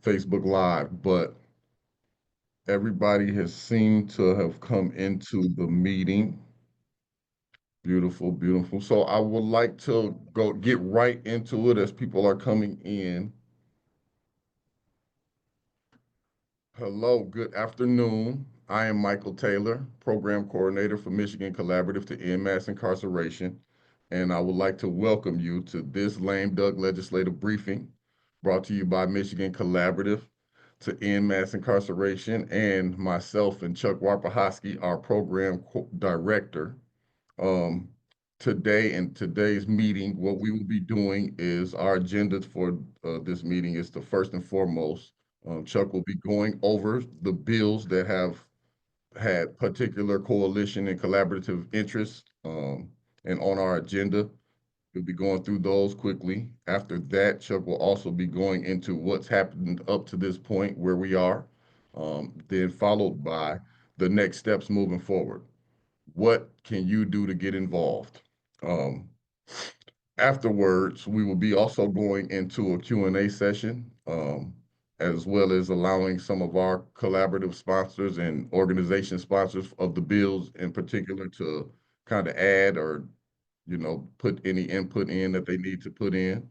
Facebook Live, but everybody has seemed to have come into the meeting. Beautiful, beautiful. So I would like to go get right into it as people are coming in. Hello, good afternoon. I am Michael Taylor, Program Coordinator for Michigan Collaborative to End Mass Incarceration, and I would like to welcome you to this lame duck legislative briefing brought to you by Michigan Collaborative to End Mass Incarceration and myself and Chuck Warpahosky, our Director. Um, Today in today's meeting, what we will be doing is our agenda for this meeting is to first and foremost, Chuck will be going over the bills that have had particular coalition and collaborative interests, and on our agenda. We'll be going through those quickly. After that, Chuck will also be going into what's happened up to this point where we are, then followed by the next steps moving forward. What can you do to get involved? Um, Afterwards, we will be also going into a Q&A session, as well as allowing some of our collaborative sponsors and organization sponsors of the bills in particular to kind of add or, put any input in that they need to put in.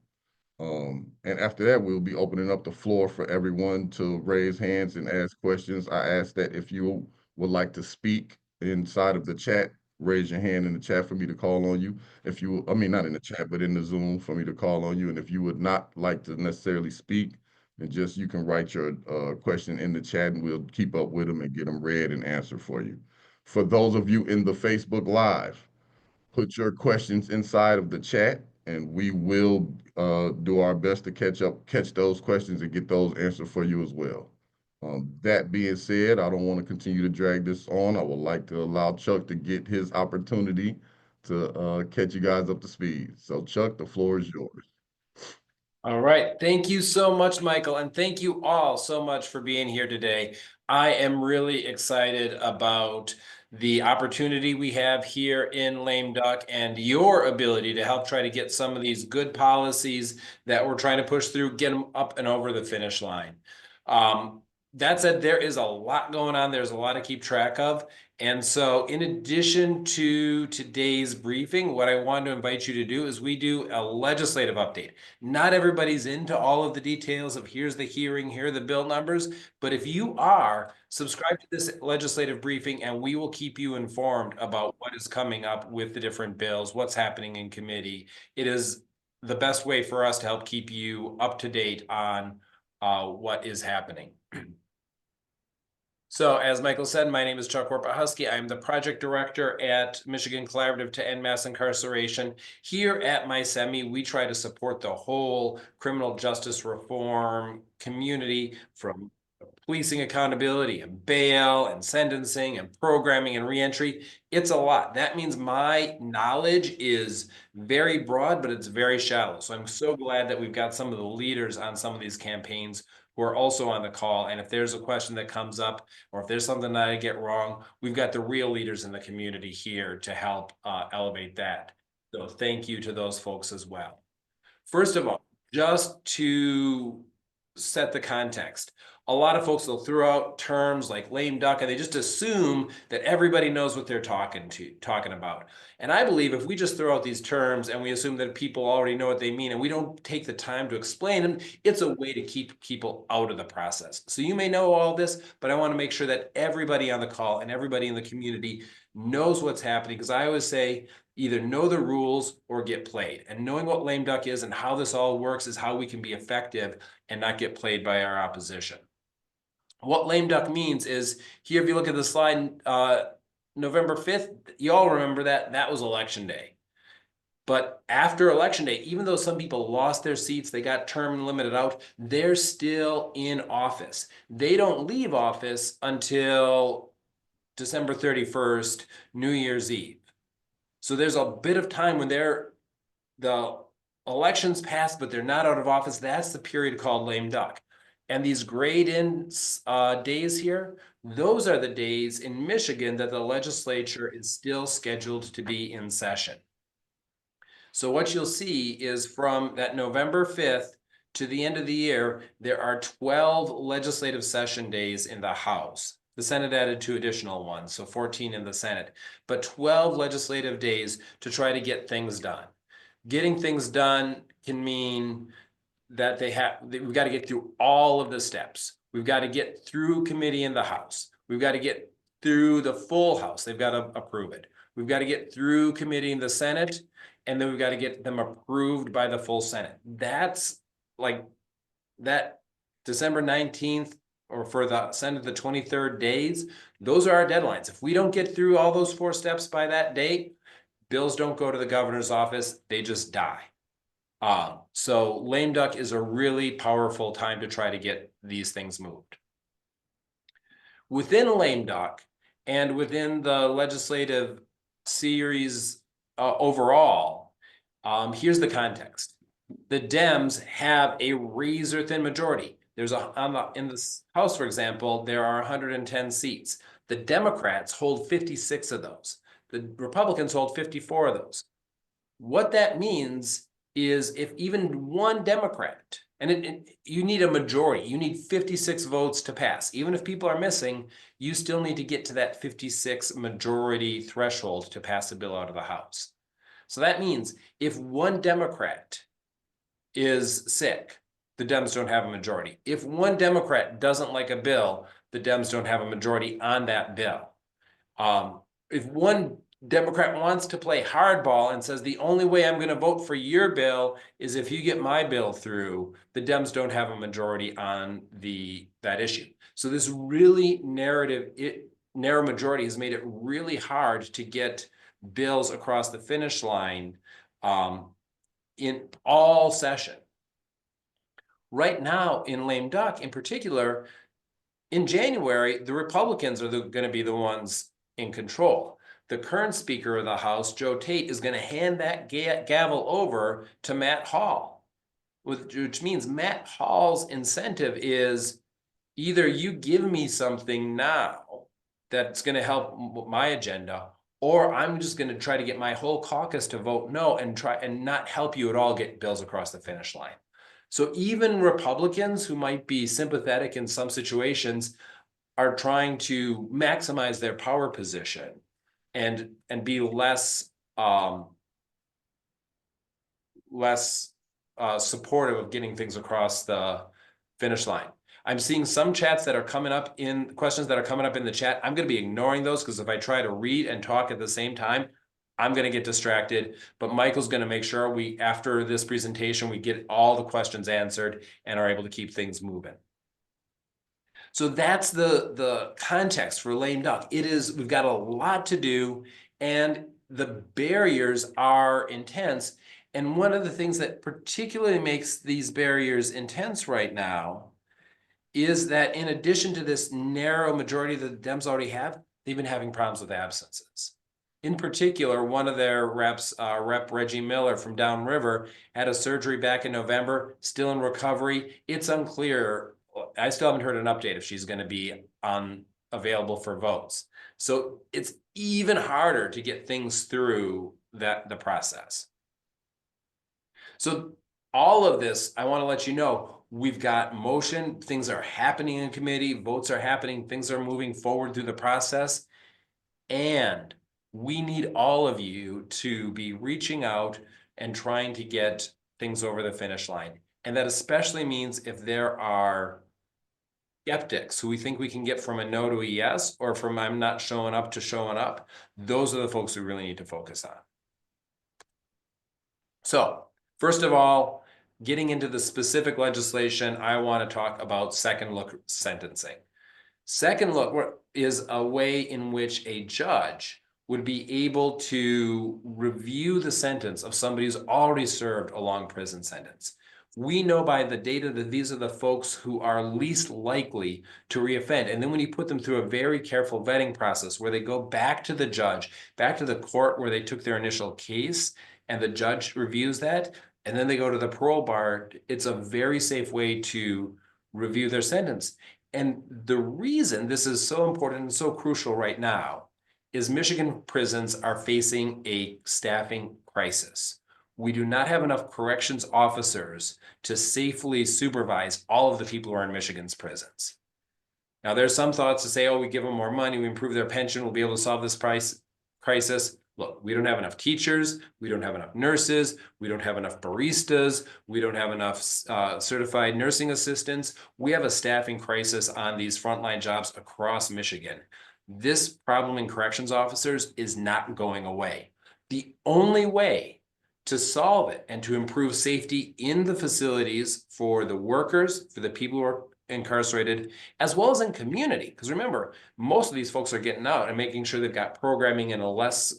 And after that, we'll be opening up the floor for everyone to raise hands and ask questions. I ask that if you would like to speak inside of the chat, raise your hand in the chat for me to call on you. If you, I mean, not in the chat, but in the Zoom for me to call on you. And if you would not like to necessarily speak, then just you can write your question in the chat and we'll keep up with them and get them read and answered for you. For those of you in the Facebook Live, put your questions inside of the chat and we will do our best to catch those questions and get those answered for you as well. That being said, I don't want to continue to drag this on. I would like to allow Chuck to get his opportunity to catch you guys up to speed. So Chuck, the floor is yours. All right. Thank you so much, Michael. And thank you all so much for being here today. I am really excited about the opportunity we have here in Lame Duck and your ability to help try to get some of these good policies that we're trying to push through, get them up and over the finish line. That said, there is a lot going on. There's a lot to keep track of. And so in addition to today's briefing, what I want to invite you to do is we do a legislative update. Not everybody's into all of the details of here's the hearing, here are the bill numbers, but if you are, subscribe to this legislative briefing and we will keep you informed about what is coming up with the different bills, what's happening in committee. It is the best way for us to help keep you up to date on what is happening. So as Michael said, my name is Chuck Warpahosky. I am the project director at Michigan Collaborative to End Mass Incarceration. Here at MI-CEMI, we try to support the whole criminal justice reform community, from policing accountability and bail and sentencing and programming and reentry. It's a lot. That means my knowledge is very broad, but it's very shallow. So I'm so glad that we've got some of the leaders on some of these campaigns who are also on the call. And if there's a question that comes up, or if there's something that I get wrong, we've got the real leaders in the community here to help elevate that. So thank you to those folks as well. First of all, just to set the context, a lot of folks will throw out terms like lame duck and they just assume that everybody knows what they're talking about. And I believe if we just throw out these terms and we assume that people already know what they mean and we don't take the time to explain them, it's a way to keep people out of the process. So you may know all this, but I want to make sure that everybody on the call and everybody in the community knows what's happening, because I always say either know the rules or get played. And knowing what lame duck is and how this all works is how we can be effective and not get played by our opposition. What lame duck means is, here, if you look at the slide, November 5th, you all remember that was election day. But after election day, even though some people lost their seats, they got term limited out, they're still in office. They don't leave office until December 31st, New Year's Eve. So there's a bit of time when the elections passed, but they're not out of office. That's the period called lame duck. And these grade-in days here, those are the days in Michigan that the legislature is still scheduled to be in session. So what you'll see is from that November 5th to the end of the year, there are 12 legislative session days in the House. The Senate added 2 additional ones, so 14 in the Senate, but 12 legislative days to try to get things done. Getting things done can mean that we've got to get through all of the steps. We've got to get through committee in the House. We've got to get through the full House. They've got to approve it. We've got to get through committee in the Senate, and then we've got to get them approved by the full Senate. That's like that December 19th, or for the Senate, the 23rd days. Those are our deadlines. If we don't get through all those 4 steps by that date, bills don't go to the governor's office, they just die. So lame duck is a really powerful time to try to get these things moved. Within lame duck and within the legislative series overall, here's the context. The Dems have a razor thin majority. There's in the House, for example, there are 110 seats. The Democrats hold 56 of those. The Republicans hold 54 of those. What that means is if even one Democrat, and you need a majority, you need 56 votes to pass. Even if people are missing, you still need to get to that 56 majority threshold to pass a bill out of the House. So that means if one Democrat is sick, the Dems don't have a majority. If one Democrat doesn't like a bill, the Dems don't have a majority on that bill. If one Democrat wants to play hardball and says the only way I'm going to vote for your bill is if you get my bill through, the Dems don't have a majority on that issue. So this really narrow majority has made it really hard to get bills across the finish line in all session. Right now in lame duck in particular, in January, the Republicans are going to be the ones in control. The current Speaker of the House, Joe Tate, is going to hand that gavel over to Matt Hall, which means Matt Hall's incentive is either you give me something now that's going to help my agenda, or I'm just going to try to get my whole caucus to vote no and try and not help you at all get bills across the finish line. So even Republicans who might be sympathetic in some situations are trying to maximize their power position and be less supportive of getting things across the finish line. I'm seeing some chats that are coming up in questions that are coming up in the chat. I'm going to be ignoring those because if I try to read and talk at the same time, I'm going to get distracted. But Michael's going to make sure after this presentation, we get all the questions answered and are able to keep things moving. So that's the context for lame duck. We've got a lot to do and the barriers are intense. And one of the things that particularly makes these barriers intense right now is that in addition to this narrow majority that the Dems already have, they've been having problems with absences. In particular, one of their reps, Rep. Reggie Miller from Downriver, had a surgery back in November, still in recovery. It's unclear. I still haven't heard an update if she's going to be available for votes. So it's even harder to get things through the process. So all of this, I want to let you know, we've got motion, things are happening in committee, votes are happening, things are moving forward through the process. And we need all of you to be reaching out and trying to get things over the finish line. And that especially means if there are skeptics who we think we can get from a no to a yes, or from I'm not showing up to showing up, those are the folks we really need to focus on. So first of all, getting into the specific legislation, I want to talk about second look sentencing. Second look is a way in which a judge would be able to review the sentence of somebody who's already served a long prison sentence. We know by the data that these are the folks who are least likely to reoffend. And then when you put them through a very careful vetting process where they go back to the judge, back to the court where they took their initial case, and the judge reviews that, and then they go to the parole bar, it's a very safe way to review their sentence. And the reason this is so important and so crucial right now is Michigan prisons are facing a staffing crisis. we do not have enough corrections officers to safely supervise all of the people who are in Michigan's prisons. Now, there's some thoughts to say, oh, we give them more money, we improve their pension, we'll be able to solve this crisis. Look, we don't have enough teachers, we don't have enough nurses, we don't have enough baristas, we don't have enough certified nursing assistants. We have a staffing crisis on these frontline jobs across Michigan. This problem in corrections officers is not going away. The only way to solve it and to improve safety in the facilities for the workers, for the people who are incarcerated, as well as in community. Because remember, most of these folks are getting out and making sure they've got programming in a less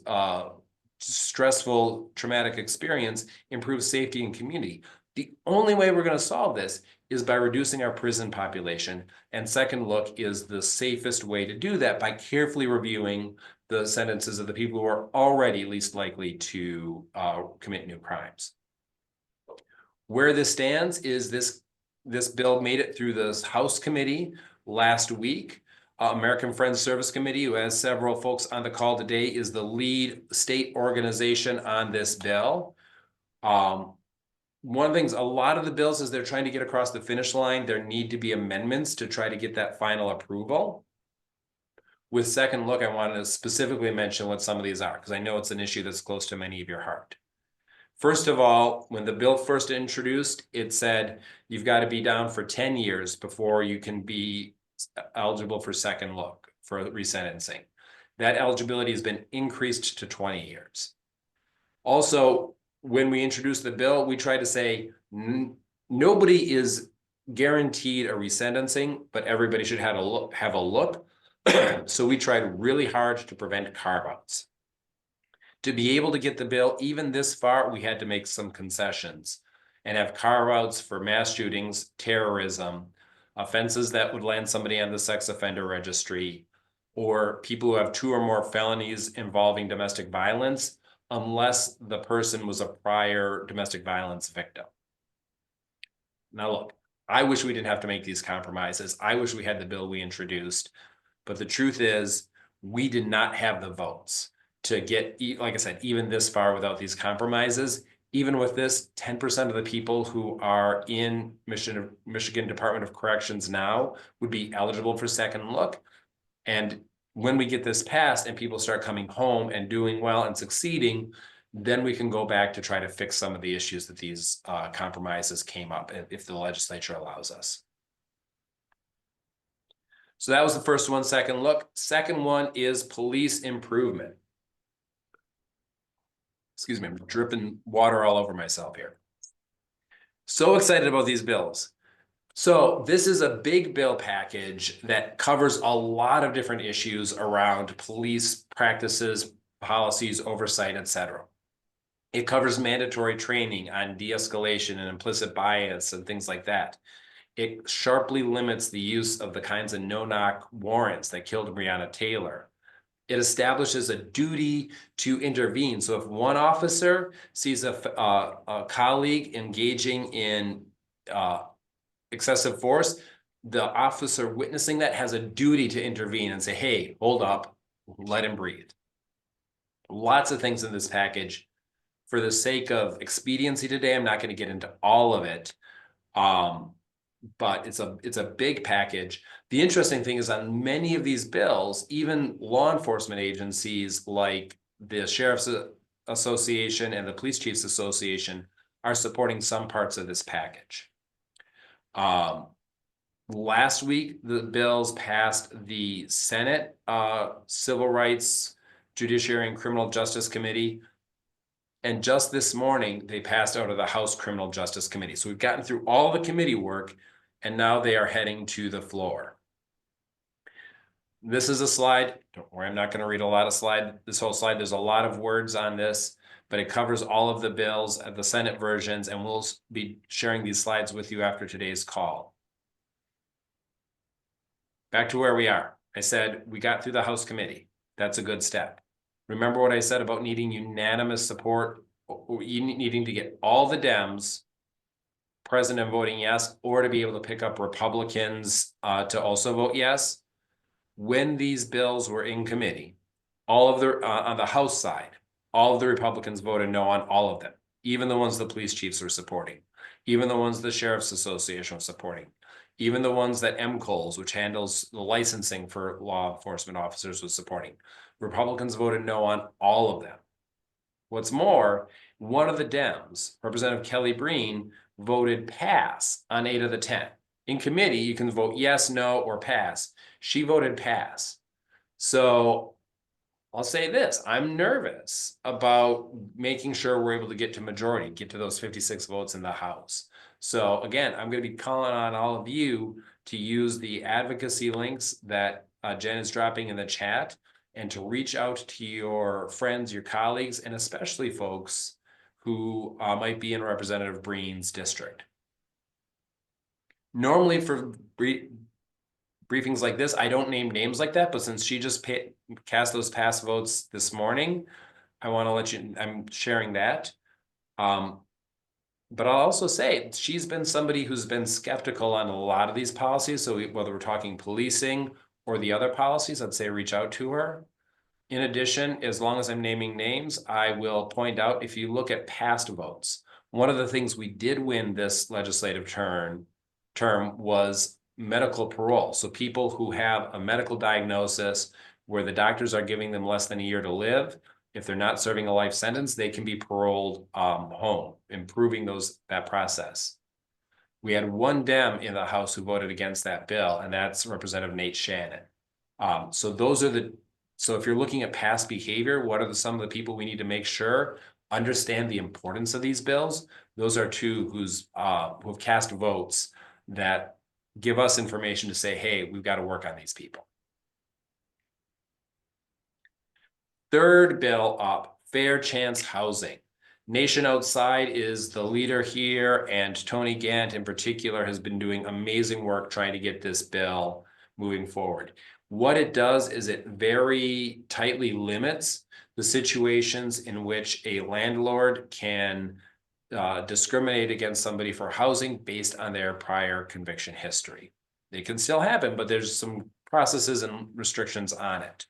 stressful, traumatic experience, improves safety in community. The only way we're going to solve this is by reducing our prison population. And second look is the safest way to do that by carefully reviewing the sentences of the people who are already least likely to commit new crimes. Where this stands is this bill made it through the House committee last week. American Friends Service Committee, who has several folks on the call today, is the lead state organization on this bill. One of the things, a lot of the bills, as they're trying to get across the finish line, there need to be amendments to try to get that final approval. With second look, I wanted to specifically mention what some of these are, because I know it's an issue that's close to many of your heart. First of all, when the bill first introduced, it said you've got to be down for 10 years before you can be eligible for second look for resentencing. That eligibility has been increased to 20 years. Also, when we introduced the bill, we tried to say nobody is guaranteed a resentencing, but everybody should have a look. So we tried really hard to prevent carve-outs. To be able to get the bill even this far, we had to make some concessions and have carve-outs for mass shootings, terrorism, offenses that would land somebody on the sex offender registry, or people who have 2 or more felonies involving domestic violence, unless the person was a prior domestic violence victim. Now, look, I wish we didn't have to make these compromises. I wish we had the bill we introduced, but the truth is we did not have the votes to get, like I said, even this far without these compromises. Even with this, 10% of the people who are in Michigan Department of Corrections now would be eligible for second look. And when we get this passed and people start coming home and doing well and succeeding, then we can go back to try to fix some of the issues that these compromises came up if the legislature allows us. So that was the first one, second look. Second one is police improvement. Excuse me, I'm dripping water all over myself here. So excited about these bills. So this is a big bill package that covers a lot of different issues around police practices, policies, oversight, etc. It covers mandatory training on de-escalation and implicit bias and things like that. It sharply limits the use of the kinds of no-knock warrants that killed Breonna Taylor. It establishes a duty to intervene. So if one officer sees a colleague engaging in excessive force, the officer witnessing that has a duty to intervene and say, hey, hold up, let him breathe. Lots of things in this package. For the sake of expediency today, I'm not going to get into all of it, but it's a big package. The interesting thing is on many of these bills, even law enforcement agencies like the Sheriff's Association and the Police Chiefs Association are supporting some parts of this package. Last week, the bills passed the Senate Civil Rights, Judiciary, and Criminal Justice Committee. And just this morning, they passed out of the House Criminal Justice Committee. So we've gotten through all the committee work, and now they are heading to the floor. This is a slide. Don't worry, I'm not going to read a lot of this whole slide. There's a lot of words on this, but it covers all of the bills at the Senate versions, and we'll be sharing these slides with you after today's call. Back to where we are. I said we got through the House committee. That's a good step. Remember what I said about needing unanimous support, or needing to get all the Dems present and voting yes, or to be able to pick up Republicans to also vote yes. When these bills were in committee, all of the on the House side, all of the Republicans voted no on all of them. even the ones the police chiefs were supporting, even the ones the Sheriff's Association was supporting, even the ones that MCOLS, which handles the licensing for law enforcement officers, was supporting. Republicans voted no on all of them. What's more, one of the Dems, Representative Kelly Breen, voted pass on 8 of the 10. In committee, you can vote yes, no, or pass. She voted pass. So I'll say this, I'm nervous about making sure we're able to get to majority, get to those 56 votes in the House. So again, I'm going to be calling on all of you to use the advocacy links that Jen is dropping in the chat and to reach out to your friends, your colleagues, and especially folks who might be in Representative Breen's district. Normally for briefings like this, I don't name names like that, but since she just cast those pass votes this morning, I want to let you, I'm sharing that. But I'll also say she's been somebody who's been skeptical on a lot of these policies. So whether we're talking policing or the other policies, I'd say reach out to her. In addition, as long as I'm naming names, I will point out if you look at past votes, one of the things we did win this legislative term was medical parole. So people who have a medical diagnosis where the doctors are giving them less than a year to live, if they're not serving a life sentence, they can be paroled home, improving that process. We had one Dem in the House who voted against that bill, and that's Representative Nate Shannon. So if you're looking at past behavior, what are some of the people we need to make sure understand the importance of these bills? Those are two who have cast votes that give us information to say, hey, we've got to work on these people. Third bill up, fair chance housing. Nation Outside is the leader here, and Tony Gant in particular has been doing amazing work trying to get this bill moving forward. What it does is it very tightly limits the situations in which a landlord can discriminate against somebody for housing based on their prior conviction history. It can still happen, but there's some processes and restrictions on it.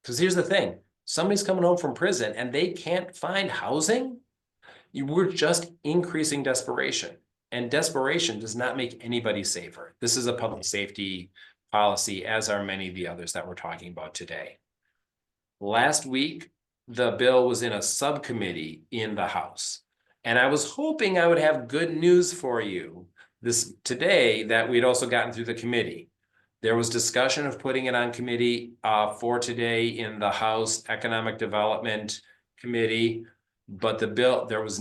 Because here's the thing, somebody's coming home from prison and they can't find housing. We're just increasing desperation, and desperation does not make anybody safer. This is a public safety policy, as are many of the others that we're talking about today. Last week, the bill was in a subcommittee in the House, and I was hoping I would have good news for you today that we'd also gotten through the committee. There was discussion of putting it on committee for today in the House Economic Development Committee, but the bill, there was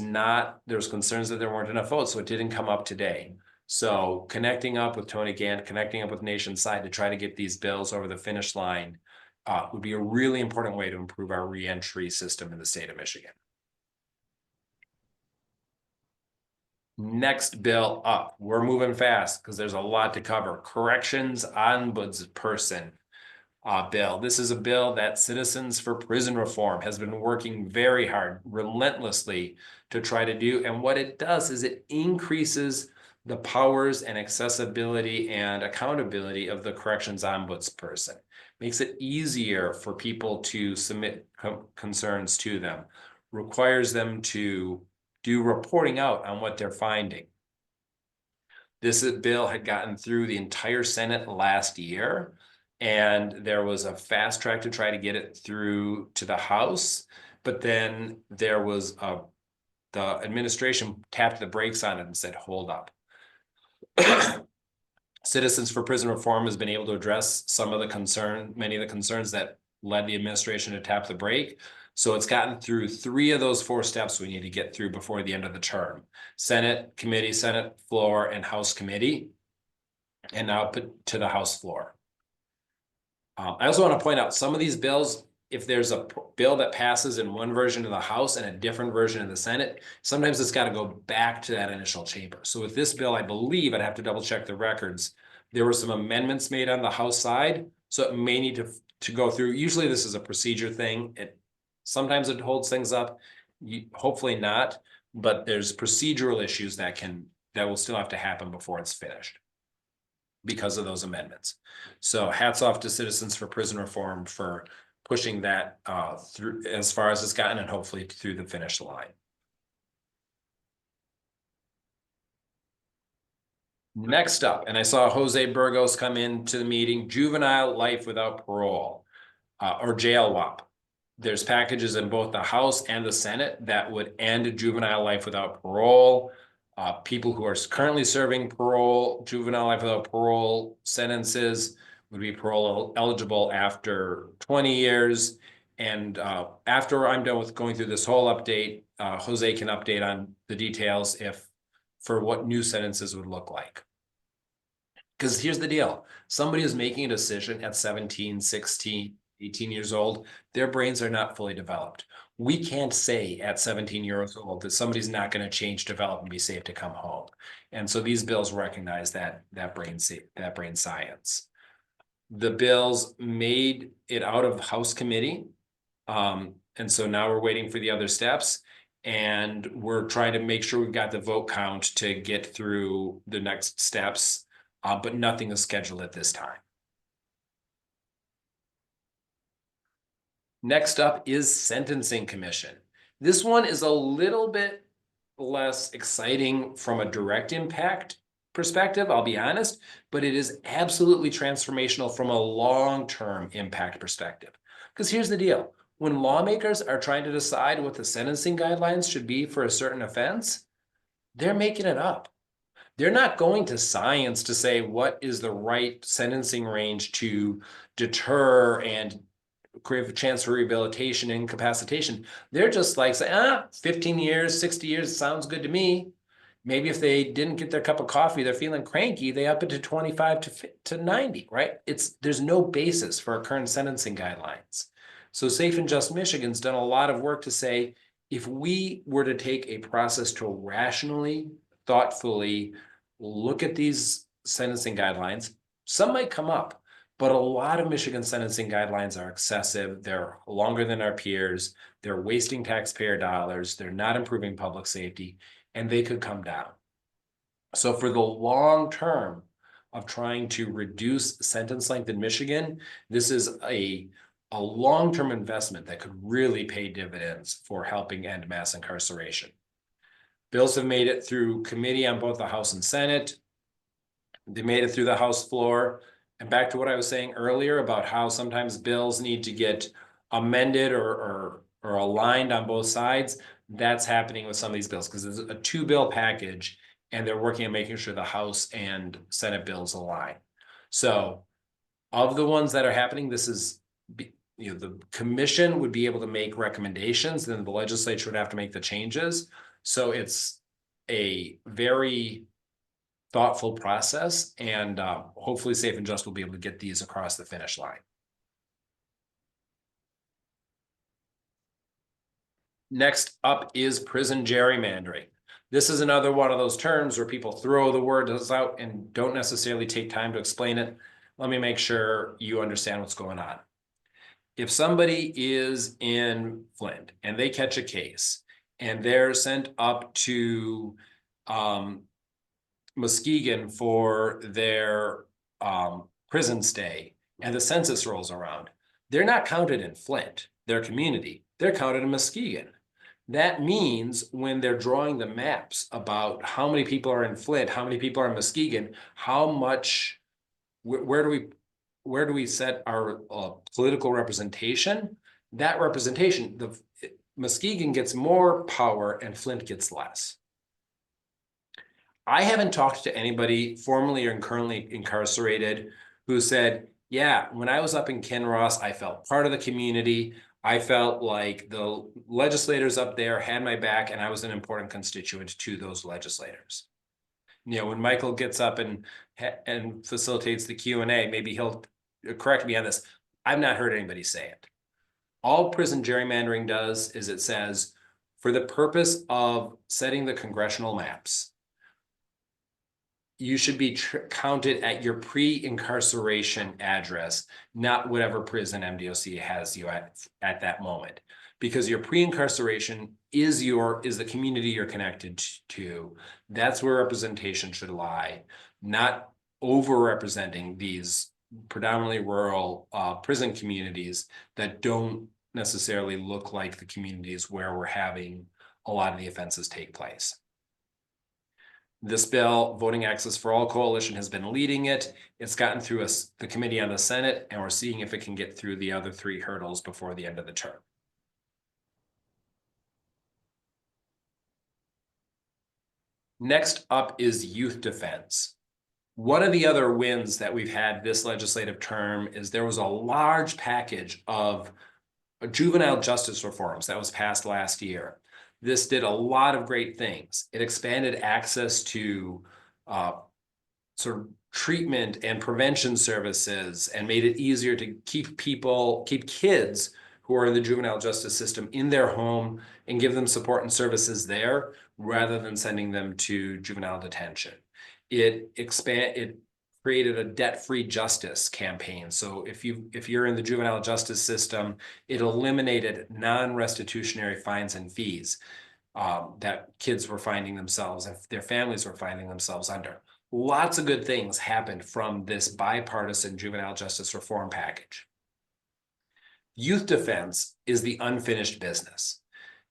concerns that there weren't enough votes, so it didn't come up today. So connecting up with Tony Gant, connecting up with Nationside to try to get these bills over the finish line would be a really important way to improve our reentry system in the state of Michigan. Next bill up, we're moving fast because there's a lot to cover. Corrections Ombudsperson bill. This is a bill that Citizens for Prison Reform has been working very hard, relentlessly to try to do. And what it does is it increases the powers and accessibility and accountability of the Corrections Ombudsperson. Makes it easier for people to submit concerns to them, requires them to do reporting out on what they're finding. This bill had gotten through the entire Senate last year, and there was a fast track to try to get it through to the House, but then there was the administration tapped the brakes on it and said, hold up. Citizens for Prison Reform has been able to address many of the concerns that led the administration to tap the brake. So it's gotten through 3 of those 4 steps we need to get through before the end of the term. Senate committee, Senate floor, and House committee, and now put to the House floor. I also want to point out some of these bills, if there's a bill that passes in one version of the House and a different version in the Senate, sometimes it's got to go back to that initial chamber. So with this bill, I believe, I'd have to double check the records, there were some amendments made on the House side, so it may need to go through. Usually this is a procedure thing. Sometimes it holds things up, hopefully not, but there's procedural issues that will still have to happen before it's finished because of those amendments. So hats off to Citizens for Prison Reform for pushing that through as far as it's gotten and hopefully through the finish line. Next up, and I saw Jose Burgos come into the meeting, juvenile life without parole, or jail WAP. There's packages in both the House and the Senate that would end juvenile life without parole. People who are currently serving parole, juvenile life without parole sentences would be parole eligible after 20 years. And after I'm done with going through this whole update, Jose can update on the details for what new sentences would look like. Because here's the deal. Somebody is making a decision at 17, 16, 18 years old. Their brains are not fully developed. We can't say at 17 years old that somebody's not going to change, develop, and be safe to come home. And so these bills recognize that brain science. The bills made it out of House committee. And so now we're waiting for the other steps. And we're trying to make sure we've got the vote count to get through the next steps. But nothing is scheduled at this time. Next up is Sentencing Commission. This one is a little bit less exciting from a direct impact perspective, I'll be honest, but it is absolutely transformational from a long-term impact perspective. Because here's the deal. When lawmakers are trying to decide what the sentencing guidelines should be for a certain offense, they're making it up. They're not going to science to say what is the right sentencing range to deter and create a chance for rehabilitation and incapacitation. They're just like saying, 15 years, 60 years sounds good to me. Maybe if they didn't get their cup of coffee, they're feeling cranky, they up it to 25 to 90, right? There's no basis for our current sentencing guidelines. So Safe and Just Michigan's done a lot of work to say, if we were to take a process to rationally, thoughtfully look at these sentencing guidelines, some might come up, but a lot of Michigan sentencing guidelines are excessive. They're longer than our peers. They're wasting taxpayer dollars. They're not improving public safety, and they could come down. So for the long term of trying to reduce sentence length in Michigan, this is a long-term investment that could really pay dividends for helping end mass incarceration. Bills have made it through committee on both the House and Senate. They made it through the House floor. And back to what I was saying earlier about how sometimes bills need to get amended or aligned on both sides. That's happening with some of these bills because it's a two-bill package and they're working on making sure the House and Senate bills align. So of the ones that are happening, this is, the commission would be able to make recommendations, then the legislature would have to make the changes. So it's a very thoughtful process, and hopefully Safe and Just will be able to get these across the finish line. Next up is prison gerrymandering. This is another one of those terms where people throw the words out and don't necessarily take time to explain it. Let me make sure you understand what's going on. If somebody is in Flint and they catch a case and they're sent up to Muskegon for their prison stay and the census rolls around, they're not counted in Flint, their community, they're counted in Muskegon. That means when they're drawing the maps about how many people are in Flint, how many people are in Muskegon, how much, where do we set our political representation? That representation, Muskegon gets more power and Flint gets less. I haven't talked to anybody formerly or currently incarcerated who said, yeah, when I was up in Kinross, I felt part of the community. I felt like the legislators up there had my back and I was an important constituent to those legislators. When Michael gets up and facilitates the Q&A, maybe he'll correct me on this. I've not heard anybody say it. All prison gerrymandering does is it says, for the purpose of setting the congressional maps, you should be counted at your pre-incarceration address, not whatever prison MDOC has you at that moment. Because your pre-incarceration is the community you're connected to. That's where representation should lie, not over-representing these predominantly rural prison communities that don't necessarily look like the communities where we're having a lot of the offenses take place. This bill, Voting Access for All Coalition, has been leading it. It's gotten through the committee on the Senate, and we're seeing if it can get through the other 3 hurdles before the end of the term. Next up is youth defense. One of the other wins that we've had this legislative term is there was a large package of juvenile justice reforms that was passed last year. This did a lot of great things. It expanded access to sort of treatment and prevention services and made it easier to keep kids who are in the juvenile justice system in their home and give them support and services there rather than sending them to juvenile detention. It created a debt-free justice campaign. So if you're in the juvenile justice system, it eliminated non-restitutionary fines and fees that kids were finding themselves and their families were finding themselves under. Lots of good things happened from this bipartisan juvenile justice reform package. Youth defense is the unfinished business.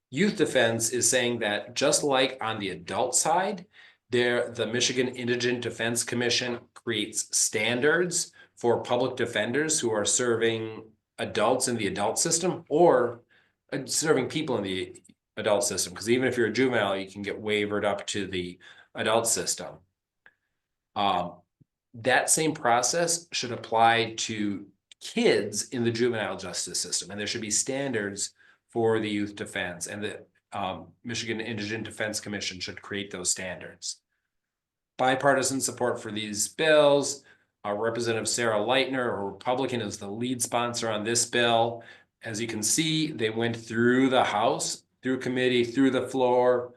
Youth defense is saying that just like on the adult side, the Michigan Indigent Defense Commission creates standards for public defenders who are serving adults in the adult system or serving people in the adult system. Because even if you're a juvenile, you can get waivered up to the adult system. That same process should apply to kids in the juvenile justice system, and there should be standards for the youth defense, and the Michigan Indigent Defense Commission should create those standards. Bipartisan support for these bills. Representative Sarah Leitner, a Republican, is the lead sponsor on this bill. As you can see, they went through the House, through committee, through the floor.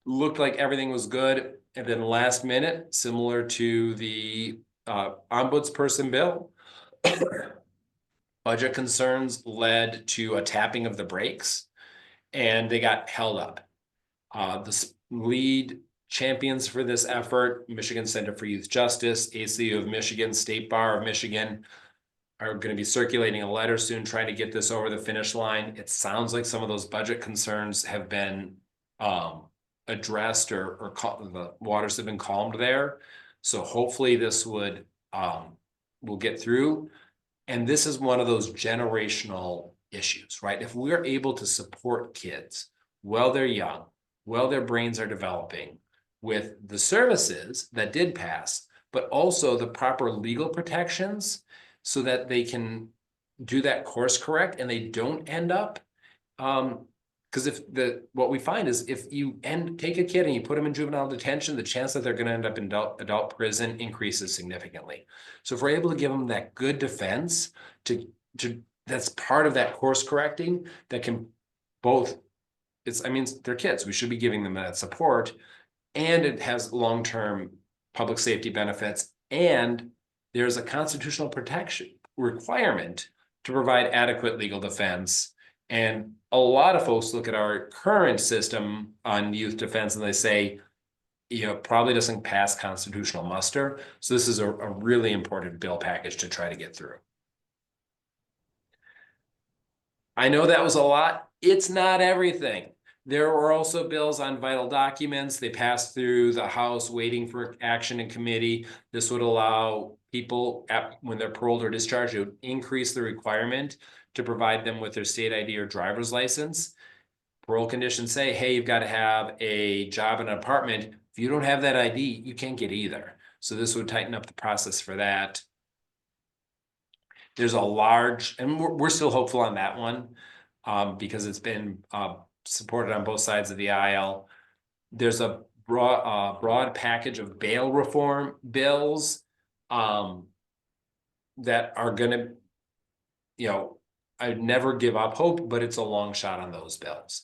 Looked like everything was good. And then last minute, similar to the ombudsperson bill, budget concerns led to a tapping of the brakes, and they got held up. The lead champions for this effort, Michigan Center for Youth Justice, ACLU of Michigan, State Bar of Michigan, are going to be circulating a letter soon trying to get this over the finish line. It sounds like some of those budget concerns have been addressed or the waters have been calmed there. So hopefully this will get through. And this is one of those generational issues, right? If we're able to support kids while they're young, while their brains are developing, with the services that did pass, but also the proper legal protections so that they can do that course correct and they don't end up because what we find is if you take a kid and you put them in juvenile detention, the chance that they're going to end up in adult prison increases significantly. So if we're able to give them that good defense that's part of that course correcting that can both, they're kids. We should be giving them that support, and it has long-term public safety benefits, and there's a constitutional protection requirement to provide adequate legal defense. And a lot of folks look at our current system on youth defense and they say, probably doesn't pass constitutional muster. So this is a really important bill package to try to get through. I know that was a lot. It's not everything. There were also bills on vital documents. They passed through the House waiting for action in committee. This would allow people, when they're paroled or discharged, it would increase the requirement to provide them with their state ID or driver's license. Parole conditions say, hey, you've got to have a job and an apartment. If you don't have that ID, you can't get either. So this would tighten up the process for that. There's a large, and we're still hopeful on that one because it's been supported on both sides of the aisle. There's a broad package of bail reform bills that are going to, I'd never give up hope, but it's a long shot on those bills.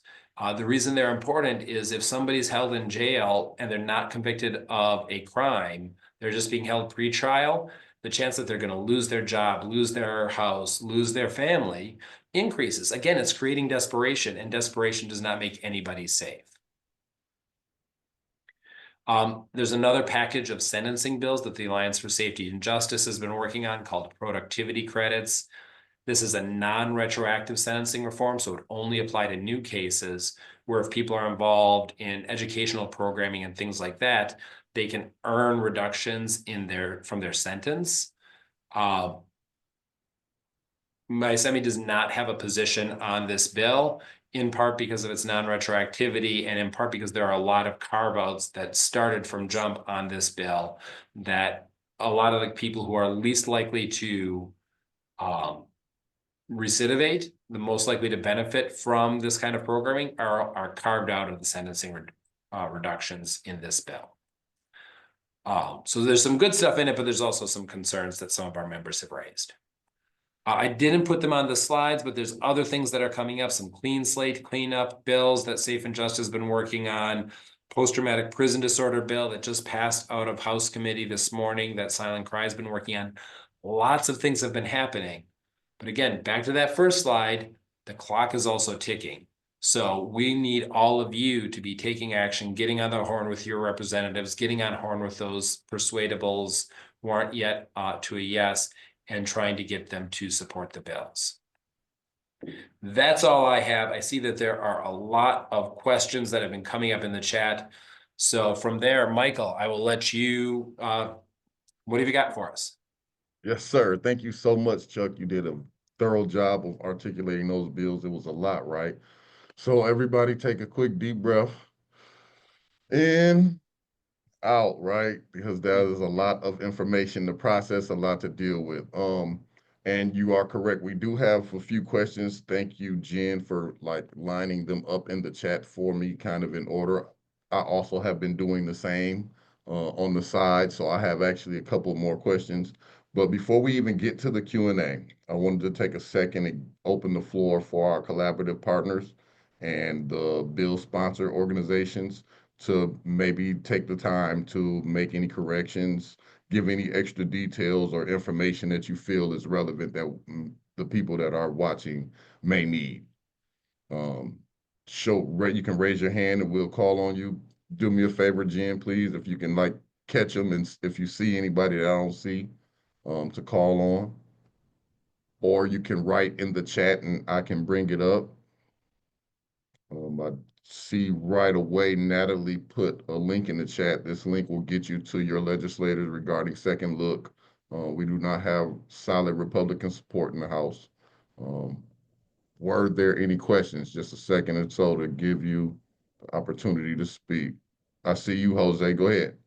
The reason they're important is if somebody's held in jail and they're not convicted of a crime, they're just being held pre-trial, the chance that they're going to lose their job, lose their house, lose their family increases. Again, it's creating desperation, and desperation does not make anybody safe. There's another package of sentencing bills that the Alliance for Safety and Justice has been working on called productivity credits. This is a non-retroactive sentencing reform, so it would only apply to new cases where if people are involved in educational programming and things like that, they can earn reductions from their sentence. Uh, MI-CEMI does not have a position on this bill, in part because of its non-retroactivity, and in part because there are a lot of carve-outs that started from jump on this bill that a lot of the people who are least likely to um, recidivate, the most likely to benefit from this kind of programming are carved out of the sentencing reductions in this bill. So there's some good stuff in it, but there's also some concerns that some of our members have raised. I didn't put them on the slides, but there's other things that are coming up, some clean slate cleanup bills that Safe and Just has been working on, post-traumatic prison disorder bill that just passed out of House committee this morning that Silent Cry has been working on. Lots of things have been happening. But again, back to that first slide, the clock is also ticking. So we need all of you to be taking action, getting on the horn with your representatives, getting on horn with those persuadables who aren't yet to a yes, and trying to get them to support the bills. That's all I have. I see that there are a lot of questions that have been coming up in the chat. So from there, Michael, I will let you, what have you got for us? Yes, sir. Thank you so much, Chuck. You did a thorough job of articulating those bills. It was a lot, right? So everybody take a quick deep breath in, out, right? Because that is a lot of information to process, a lot to deal with. And you are correct. We do have a few questions. Thank you, Jen, for like lining them up in the chat for me, kind of in order. I also have been doing the same on the side, so I have actually a couple more questions. But before we even get to the Q&A, I wanted to take a second and open the floor for our collaborative partners and the bill sponsor organizations to maybe take the time to make any corrections, give any extra details or information that you feel is relevant that the people that are watching may need. Um, you can raise your hand and we'll call on you. Do me a favor, Jen, please, if you can like catch them and if you see anybody that I don't see, to call on, or you can write in the chat and I can bring it up. I see right away Natalie put a link in the chat. This link will get you to your legislators regarding second look. We do not have solid Republican support in the House. Um, were there any questions? Just a second or so to give you the opportunity to speak. I see you, Jose. Go ahead.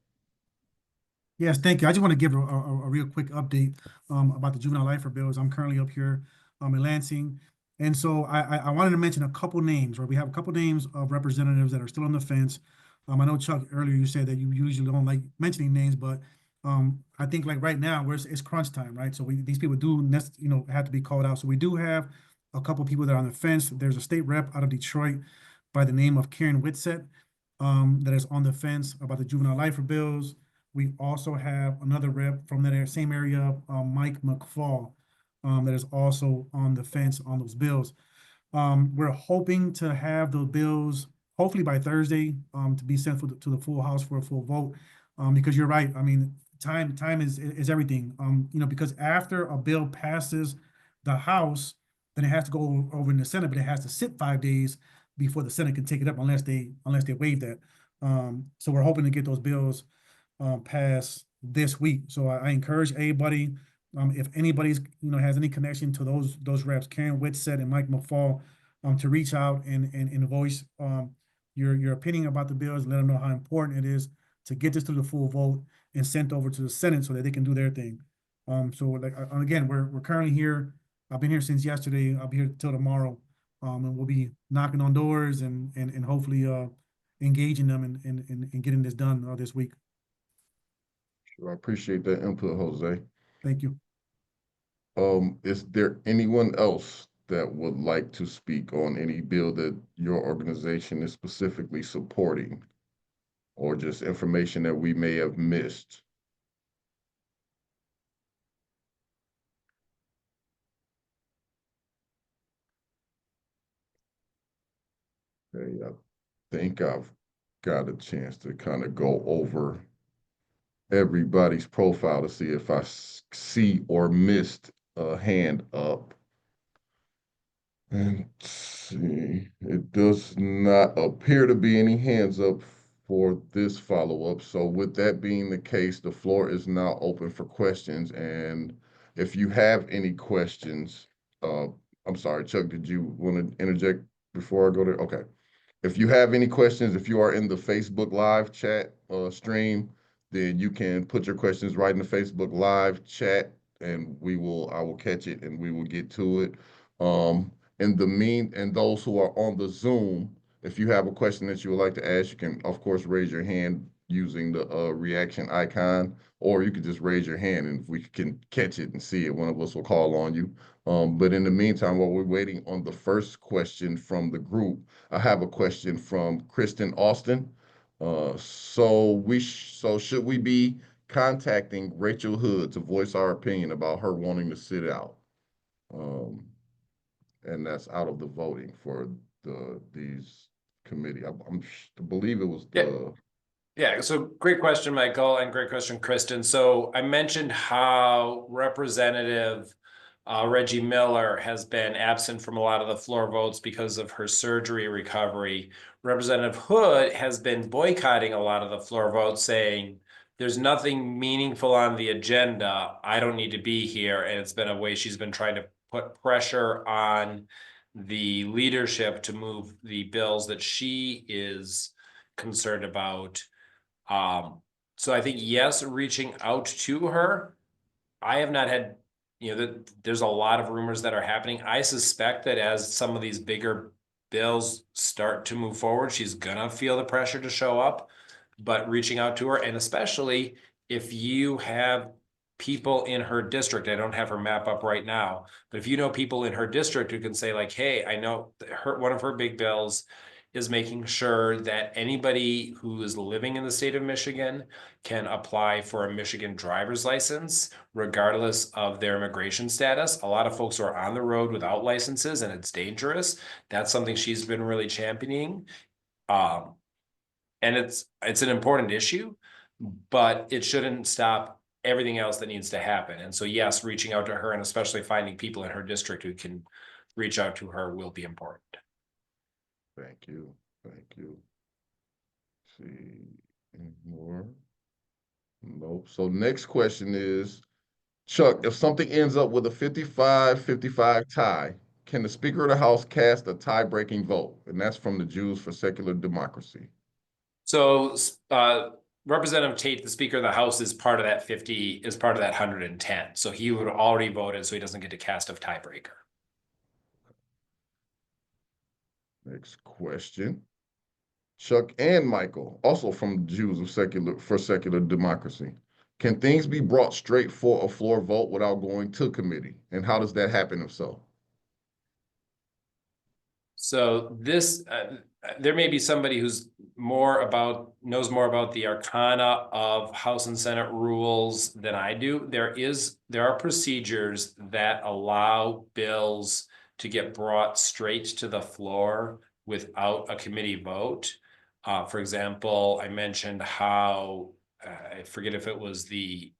Yes, thank you. I just want to give a real quick update about the juvenile lifer bills. I'm currently up here in Lansing. And so I wanted to mention a couple names, right? We have a couple names of representatives that are still on the fence. I know, Chuck, earlier you said that you usually don't like mentioning names, but I think like right now it's crunch time, right? So these people do have to be called out. So we do have a couple people that are on the fence. There's a state rep out of Detroit by the name of Karen Whitsett that is on the fence about the juvenile lifer bills. We also have another rep from that same area, Mike McFall, that is also on the fence on those bills. We're hoping to have the bills hopefully by Thursday to be sent to the full House for a full vote. Because you're right. I mean, time is everything. Because after a bill passes the House, then it has to go over in the Senate, but it has to sit 5 days before the Senate can take it up unless they waive that. So we're hoping to get those bills pass this week. So I encourage everybody, if anybody's has any connection to those reps, Karen Whitsett and Mike McFall, to reach out and voice your opinion about the bills. Let them know how important it is to get this to the full vote and sent over to the Senate so that they can do their thing. So like again, we're currently here. I've been here since yesterday. I'll be here till tomorrow, and we'll be knocking on doors and hopefully engaging them and getting this done this week. Sure, I appreciate that input, Jose. Thank you. Is there anyone else that would like to speak on any bill that your organization is specifically supporting, or just information that we may have missed? Okay, I think I've got a chance to kind of go over everybody's profile to see if I see or missed a hand up. And let's see, it does not appear to be any hands up for this follow-up. So with that being the case, the floor is now open for questions. And if you have any questions, uh, I'm sorry, Chuck, did you want to interject before I go there? Okay. If you have any questions, if you are in the Facebook Live chat stream, then you can put your questions right in the Facebook Live chat, and I will catch it and we will get to it. And those who are on the Zoom, if you have a question that you would like to ask, you can of course raise your hand using the reaction icon, or you could just raise your hand, and if we can catch it and see it, one of us will call on you. But in the meantime, while we're waiting on the first question from the group, I have a question from Kristen Austin. So should we be contacting Rachel Hood to voice our opinion about her wanting to sit out? Um, and that's out of the voting for these committee. I believe it was Yeah. the Yeah, so great question, Michael, and great question, Kristen. So I mentioned how Representative Reggie Miller has been absent from a lot of the floor votes because of her surgery recovery. Representative Hood has been boycotting a lot of the floor votes, saying there's nothing meaningful on the agenda. I don't need to be here. And it's been a way she's been trying to put pressure on the leadership to move the bills that she is concerned about. So I think, yes, reaching out to her. I have not had, there's a lot of rumors that are happening. I suspect that as some of these bigger bills start to move forward, she's gonna feel the pressure to show up. But reaching out to her, and especially if you have people in her district, I don't have her map up right now, but if you know people in her district who can say like, hey, I know one of her big bills is making sure that anybody who is living in the state of Michigan can apply for a Michigan driver's license, regardless of their immigration status. A lot of folks are on the road without licenses, and it's dangerous. That's something she's been really championing. Um, and it's an important issue, but it shouldn't stop everything else that needs to happen. And so, yes, reaching out to her and especially finding people in her district who can reach out to her will be important. Thank you. Thank you. Let's see any more? Nope. So next question is, Chuck, if something ends up with a 55-55 tie, can the Speaker of the House cast a tie-breaking vote? And that's from the Jews for Secular Democracy. So Representative Tate, the Speaker of the House, is part of that 50, is part of that 110. So he would already voted, so he doesn't get to cast a tiebreaker. Next question. Chuck and Michael, also from Jews of Secular Democracy. Can things be brought straight for a floor vote without going to committee? And how does that happen if so? So this, there may be somebody who's knows more about the arcana of House and Senate rules than I do. There are procedures that allow bills to get brought straight to the floor without a committee vote. For example, I mentioned how, I forget if it was the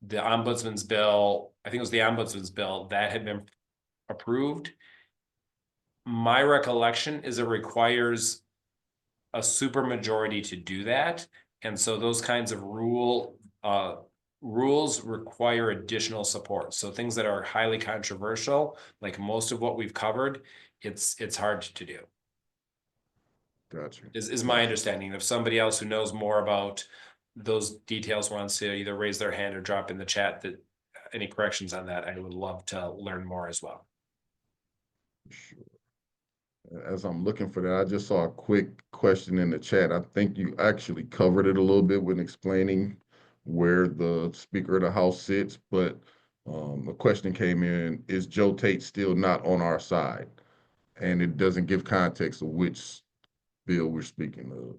ombudsman's bill, I think it was the ombudsman's bill that had been approved. My recollection is it requires a supermajority to do that. And so those kinds of rules require additional support. So things that are highly controversial, like most of what we've covered, it's hard to do. Gotcha. Is my understanding. If somebody else who knows more about those details wants to either raise their hand or drop in the chat that any corrections on that, I would love to learn more as well. Sure. As I'm looking for that, I just saw a quick question in the chat. I think you actually covered it a little bit when explaining where the Speaker of the House sits, but a question came in, is Joe Tate still not on our side? And it doesn't give context of which bill we're speaking of.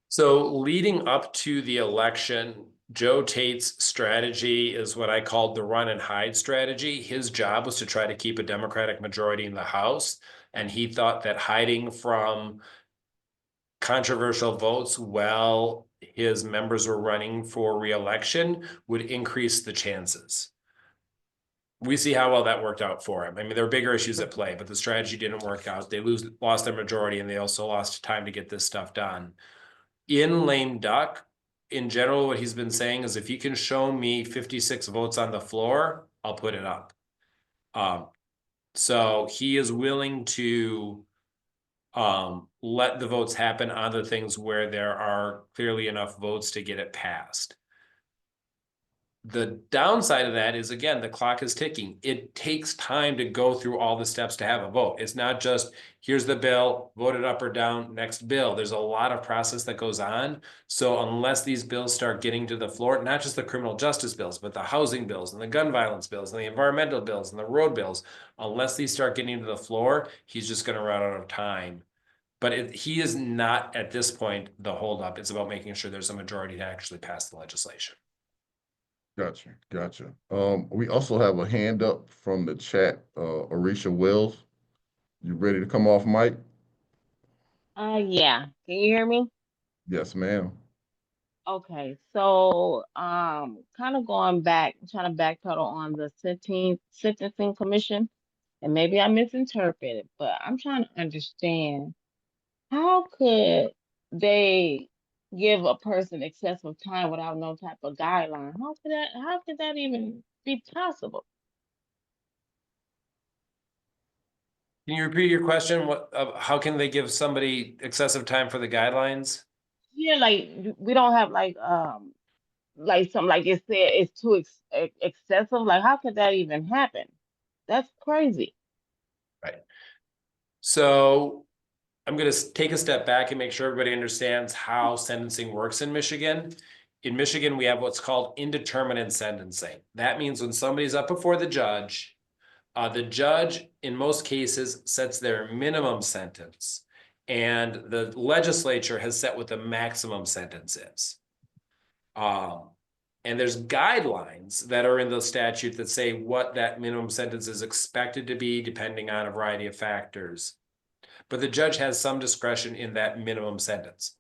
So leading up to the election, Joe Tate's strategy is what I called the run and hide strategy. His job was to try to keep a Democratic majority in the House, and he thought that hiding from controversial votes while his members were running for re-election would increase the chances. We see how well that worked out for him. I mean, there were bigger issues at play, but the strategy didn't work out. They lost their majority, and they also lost time to get this stuff done. In lame duck, in general, what he's been saying is if you can show me 56 votes on the floor, I'll put it up. So he is willing to let the votes happen on the things where there are clearly enough votes to get it passed. The downside of that is, again, the clock is ticking. It takes time to go through all the steps to have a vote. It's not just, here's the bill, vote it up or down, next bill. There's a lot of process that goes on. So unless these bills start getting to the floor, not just the criminal justice bills, but the housing bills and the gun violence bills and the environmental bills and the road bills, unless these start getting to the floor, he's just going to run out of time. But he is not, at this point, the holdup. It's about making sure there's a majority to actually pass the legislation. Gotcha, gotcha. We also have a hand up from the chat, Arisha Wells. You ready to come off mic? Yeah. Can you hear me? Yes, ma'am. Okay. So, kind of going back, trying to backpedal on the sentencing commission, and maybe I misinterpreted, but I'm trying to understand how could they give a person excessive time without no type of guideline? How could that even be possible? Can you repeat your question? How can they give somebody excessive time for the guidelines? Yeah, like we don't have like something like it said it's too excessive. Like how could that even happen? That's crazy. Right. So I'm going to take a step back and make sure everybody understands how sentencing works in Michigan. In Michigan, we have what's called indeterminate sentencing. That means when somebody's up before the judge, in most cases, sets their minimum sentence, and the legislature has set what the maximum sentence is. And there's guidelines that are in the statute that say what that minimum sentence is expected to be, depending on a variety of factors. But the judge has some discretion in that minimum sentence.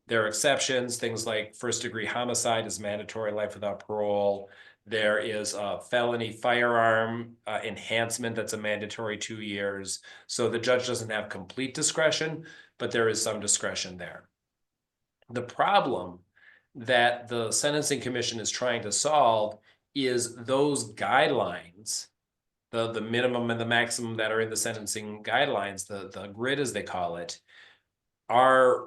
There are exceptions, things like first-degree homicide is mandatory life without parole. There is a felony firearm enhancement that's a mandatory 2 years. So the judge doesn't have complete discretion, but there is some discretion there. The problem that the Sentencing Commission is trying to solve is those guidelines, the minimum and the maximum that are in the sentencing guidelines, the grid as they call it, are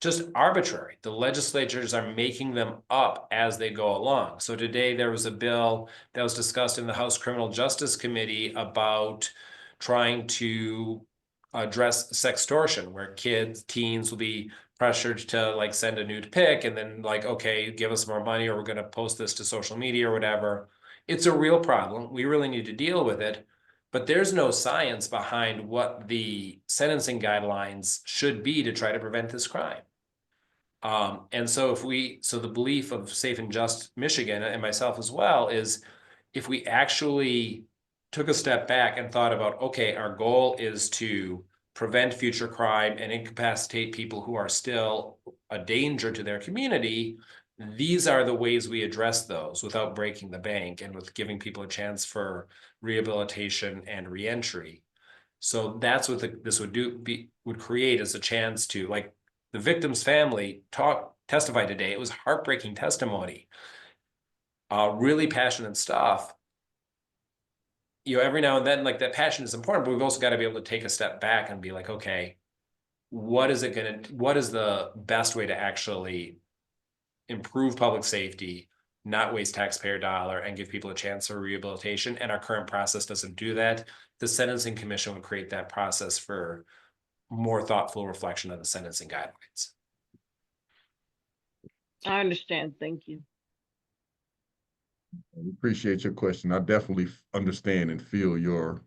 just arbitrary. The legislatures are making them up as they go along. So today there was a bill that was discussed in the House Criminal Justice Committee about trying to address sextortion, where teens will be pressured to like send a nude pic and then like, okay, give us more money or we're going to post this to social media or whatever. It's a real problem. We really need to deal with it. But there's no science behind what the sentencing guidelines should be to try to prevent this crime. And so the belief of Safe and Just Michigan and myself as well is if we actually took a step back and thought about, okay, our goal is to prevent future crime and incapacitate people who are still a danger to their community, these are the ways we address those without breaking the bank and with giving people a chance for rehabilitation and reentry. So that's what this would create as a chance to, like, the victim's family testify today. It was heartbreaking testimony, really passionate stuff. Every now and then, like, that passion is important, but we've also got to be able to take a step back and be like, okay, what is the best way to actually improve public safety, not waste taxpayer dollar, and give people a chance for rehabilitation? And our current process doesn't do that. The Sentencing Commission would create that process for more thoughtful reflection of the sentencing guidelines. I understand. Thank you. Appreciate your question. I definitely understand and feel your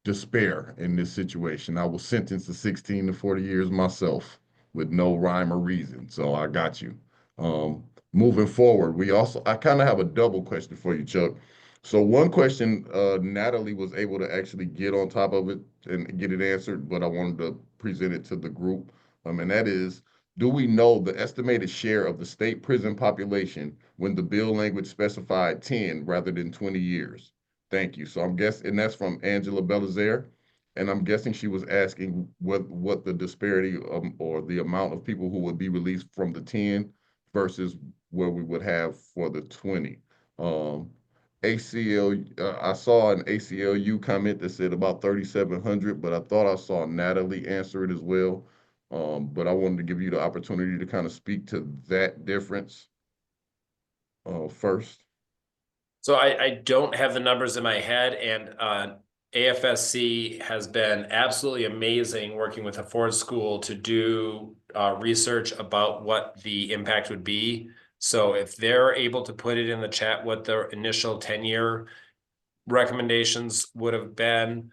despair in this situation. I was sentenced to 16 to 40 years myself with no rhyme or reason. So I got you. Moving forward, I kind of have a double question for you, Chuck. So one question, Natalie was able to actually get on top of it and get it answered, but I wanted to present it to the group. And that is, do we know the estimated share of the state prison population when the bill language specified 10 rather than 20 years? Thank you. So I'm guessing, and that's from Angela Belizaire, and I'm guessing she was asking what the disparity or the amount of people who would be released from the 10 versus where we would have for the 20. Um, ACL, I saw an ACLU comment that said about 3,700, but I thought I saw Natalie answer it as well. But I wanted to give you the opportunity to kind of speak to that difference first. So I don't have the numbers in my head, and AFSC has been absolutely amazing working with a Ford school to do research about what the impact would be. So if they're able to put it in the chat, what their initial 10-year recommendations would have been.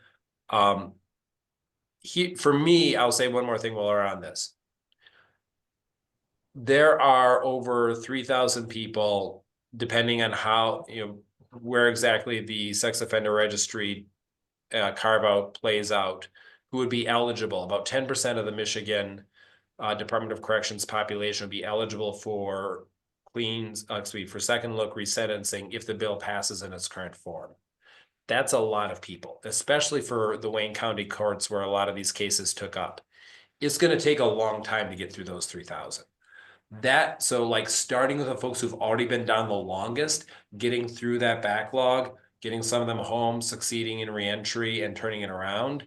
For me, I'll say one more thing while we're on this. There are over 3,000 people, depending on how, where exactly the sex offender registry carve out plays out, who would be eligible. About 10% of the Michigan Department of Corrections population would be eligible for for second look resentencing if the bill passes in its current form. That's a lot of people, especially for the Wayne County courts where a lot of these cases took up. It's going to take a long time to get through those 3,000. So like starting with the folks who've already been down the longest, getting through that backlog, getting some of them home, succeeding in reentry and turning it around,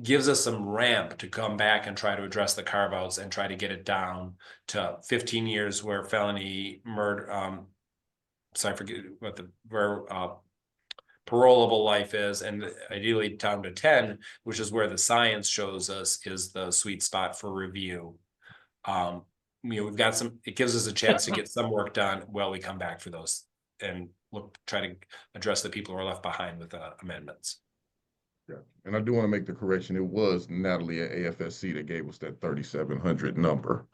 gives us some ramp to come back and try to address the carve outs and try to get it down to 15 years where felony murder, I forget where parolable life is, and ideally down to 10, which is where the science shows us is the sweet spot for review. We've got it gives us a chance to get some work done while we come back for those and try to address the people who are left behind with amendments. Yeah, and I do want to make the correction. It was Natalie at AFSC that gave us that 3,700 number.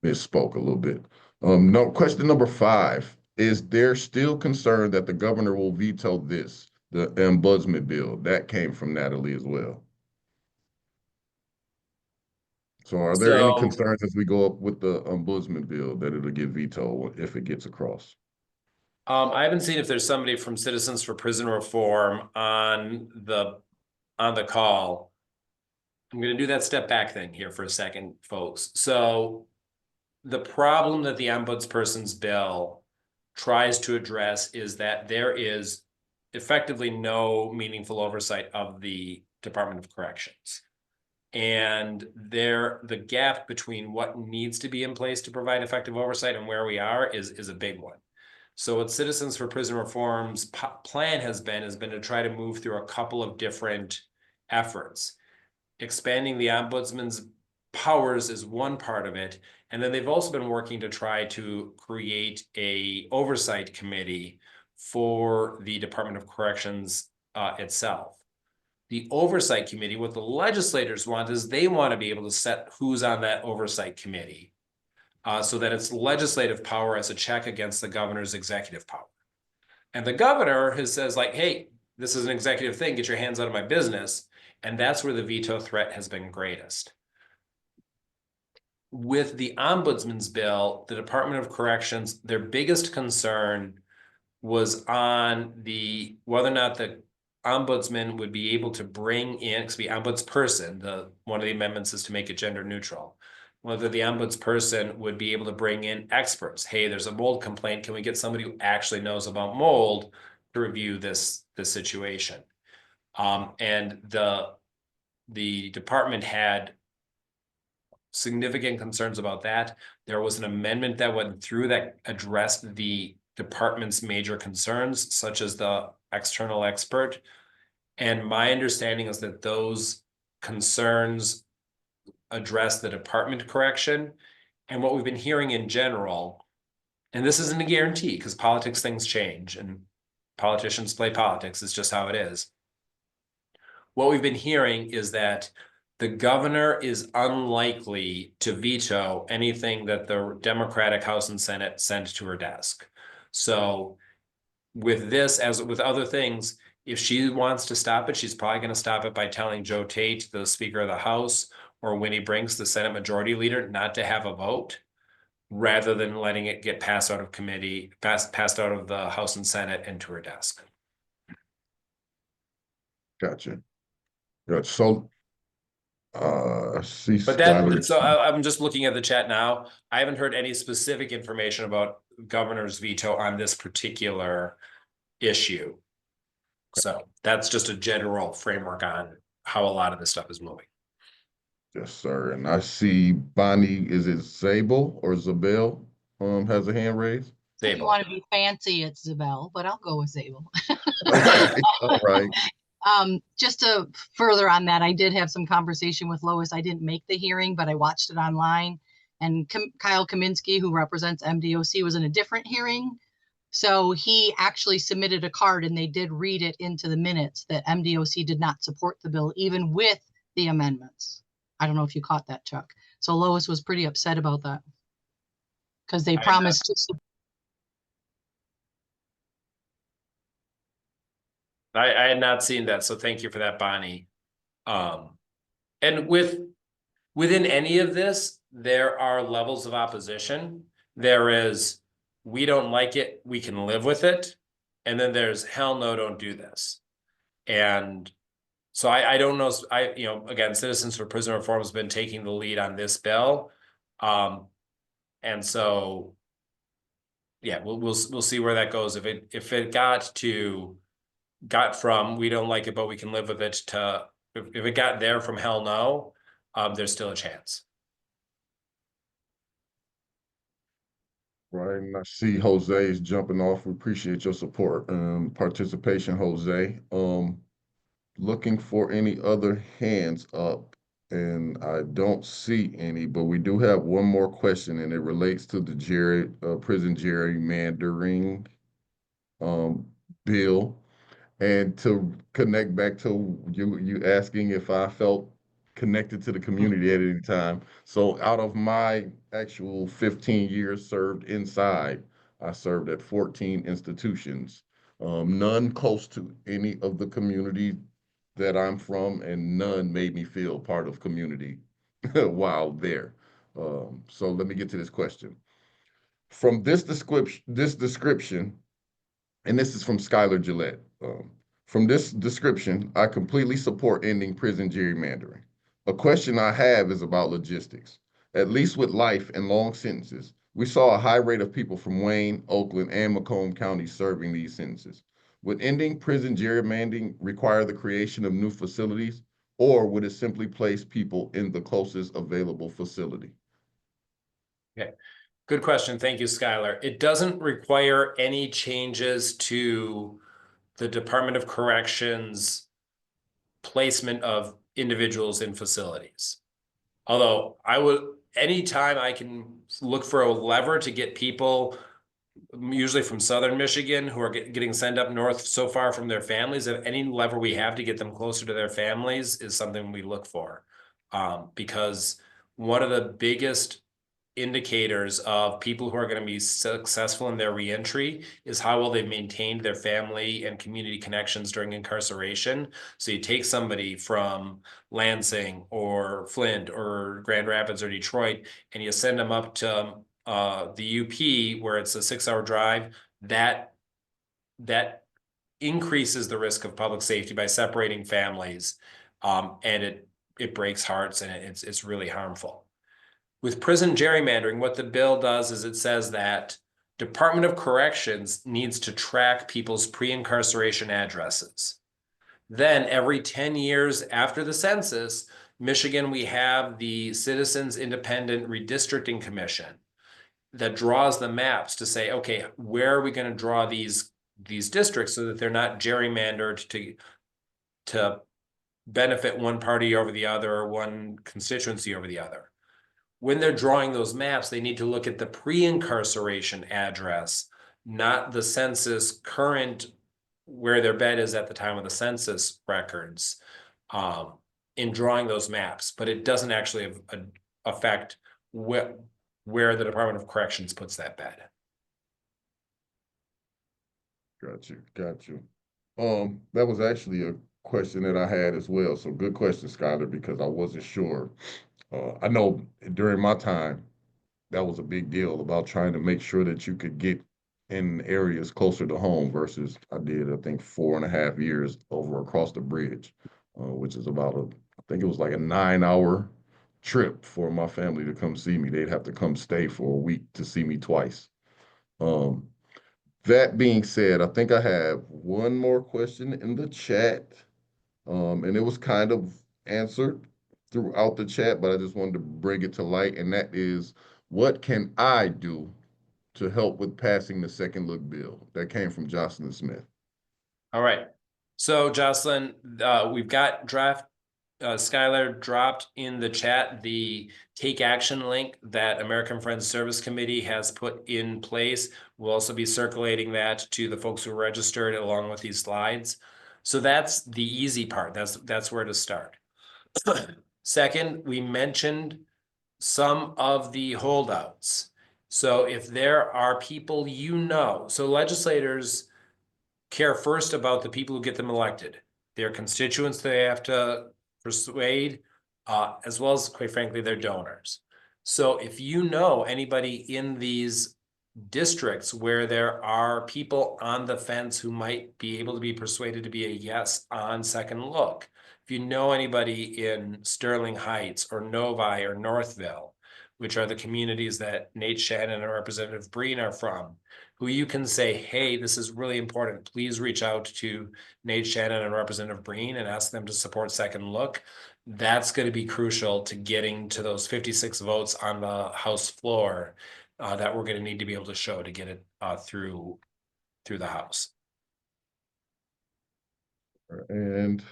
Misspoke a little bit. No, question number 5. Is there still concern that the governor will veto the ombudsman bill? That came from Natalie as well. So are there any So concerns as we go up with the ombudsman bill that it'll get vetoed if it gets across? I haven't seen if there's somebody from Citizens for Prison Reform on the call. I'm going to do that step back thing here for a second, folks. So the problem that the ombudsperson's bill tries to address is that there is effectively no meaningful oversight of the Department of Corrections. And the gap between what needs to be in place to provide effective oversight and where we are is a big one. So what Citizens for Prison Reform's plan has been to try to move through a couple of different efforts. Expanding the ombudsman's powers is one part of it. And then they've also been working to try to create a oversight committee for the Department of Corrections itself. The oversight committee, what the legislators want is they want to be able to set who's on that oversight committee so that it's legislative power as a check against the governor's executive power. And the governor says like, hey, this is an executive thing, get your hands out of my business. And that's where the veto threat has been greatest. With the ombudsman's bill, the Department of Corrections, their biggest concern was on whether or not the ombudsman would be able to bring in, because the ombudsperson, one of the amendments is to make it gender neutral, whether the ombudsperson would be able to bring in experts. Hey, there's a mold complaint. Can we get somebody who actually knows about mold to review this situation? And the department had significant concerns about that. There was an amendment that went through that addressed the department's major concerns, such as the external expert. And my understanding is that those concerns address the department correction. And what we've been hearing in general, and this isn't a guarantee because politics, things change and politicians play politics. It's just how it is. What we've been hearing is that the governor is unlikely to veto anything that the Democratic House and Senate sent to her desk. So with this, as with other things, if she wants to stop it, she's probably going to stop it by telling Joe Tate, the Speaker of the House, or Winnie Brinks, the Senate Majority Leader, not to have a vote. rather than letting it get passed out of committee, passed out of the House and Senate into her desk. Gotcha. Gotcha. So, see, But Skylar. I'm just looking at the chat now. I haven't heard any specific information about governor's veto on this particular issue. So that's just a general framework on how a lot of this stuff is moving. Yes, sir. And I see Bonnie, is it Zabel or Zabel, has a hand raised? If you Zabel. want to be fancy, it's Zabel, but I'll go with Zabel. Okay, all right. Just to further on that, I did have some conversation with Lois. I didn't make the hearing, but I watched it online. And Kyle Kaminsky, who represents MDOC, was in a different hearing. So he actually submitted a card and they did read it into the minutes that MDOC did not support the bill, even with the amendments. I don't know if you caught that, Chuck. So Lois was pretty upset about that because they promised to support. I had not seen that, so thank you for that, Bonnie. And within any of this, there are levels of opposition. There is, we don't like it, we can live with it. And then there's, hell no, don't do this. And so I don't know, again, Citizens for Prison Reform has been taking the lead on this bill. And so, yeah, we'll see where that goes. If it got from we don't like it but we can live with it to if it got there from hell no, there's still a chance. Right, and I see Jose is jumping off. We appreciate your support and participation, Jose. Looking for any other hands up, and I don't see any, but we do have one more question, and it relates to the prison gerrymandering bill. And to connect back to you asking if I felt connected to the community at any time. So out of my actual 15 years served inside, I served at 14 institutions, none close to any of the community that I'm from, and none made me feel part of community while there. So let me get to this question. From this description, and this is from Skylar Gillette. From this description, I completely support ending prison gerrymandering. A question I have is about logistics. At least with life and long sentences, we saw a high rate of people from Wayne, Oakland, and Macomb counties serving these sentences. Would ending prison gerrymandering require the creation of new facilities, or would it simply place people in the closest available facility? Okay, good question. Thank you, Skylar. It doesn't require any changes to the Department of Corrections placement of individuals in facilities. Although anytime I can look for a lever to get people, usually from Southern Michigan, who are getting sent up north so far from their families, if any lever we have to get them closer to their families is something we look for. Because one of the biggest indicators of people who are going to be successful in their reentry is how well they've maintained their family and community connections during incarceration. So you take somebody from Lansing or Flint or Grand Rapids or Detroit, and you send them up to the UP where it's a 6-hour drive, that increases the risk of public safety by separating families. And it breaks hearts, and it's really harmful. With prison gerrymandering, what the bill does is it says that Department of Corrections needs to track people's pre-incarceration addresses. Then every 10 years after the census, Michigan, we have the Citizens Independent Redistricting Commission that draws the maps to say, okay, where are we going to draw these districts so that they're not gerrymandered to benefit one party over the other or one constituency over the other. When they're drawing those maps, they need to look at the pre-incarceration address, not the census current where their bed is at the time of the census records, in drawing those maps. But it doesn't actually affect where the Department of Corrections puts that bed. Got you. That was actually a question that I had as well. So good question, Skylar, because I wasn't sure. I know during my time, that was a big deal about trying to make sure that you could get in areas closer to home versus I did, I think, 4.5 years over across the bridge, which is about I think it was like a 9 hour trip for my family to come see me. They'd have to come stay for a week to see me twice. Um, that being said, I think I have one more question in the chat, and it was kind of answered throughout the chat, but I just wanted to bring it to light, and that is, what can I do to help with passing the second look bill? That came from Jocelyn Smith. All right. So Jocelyn, we've got draft Skylar dropped in the chat the take action link that American Friends Service Committee has put in place. We'll also be circulating that to the folks who registered along with these slides. So that's the easy part. That's where to start. Second, we mentioned some of the holdouts. So if there are people so legislators care first about the people who get them elected, their constituents they have to persuade, as well as, quite frankly, their donors. So if you know anybody in these districts where there are people on the fence who might be able to be persuaded to be a yes on second look, if you know anybody in Sterling Heights or Novi or Northville, which are the communities that Nate Shannon and Representative Breen are from, who you can say, hey, this is really important. Please reach out to Nate Shannon and Representative Breen and ask them to support second look. That's going to be crucial to getting to those 56 votes on the House floor that we're going to need to be able to show to get it through the House. And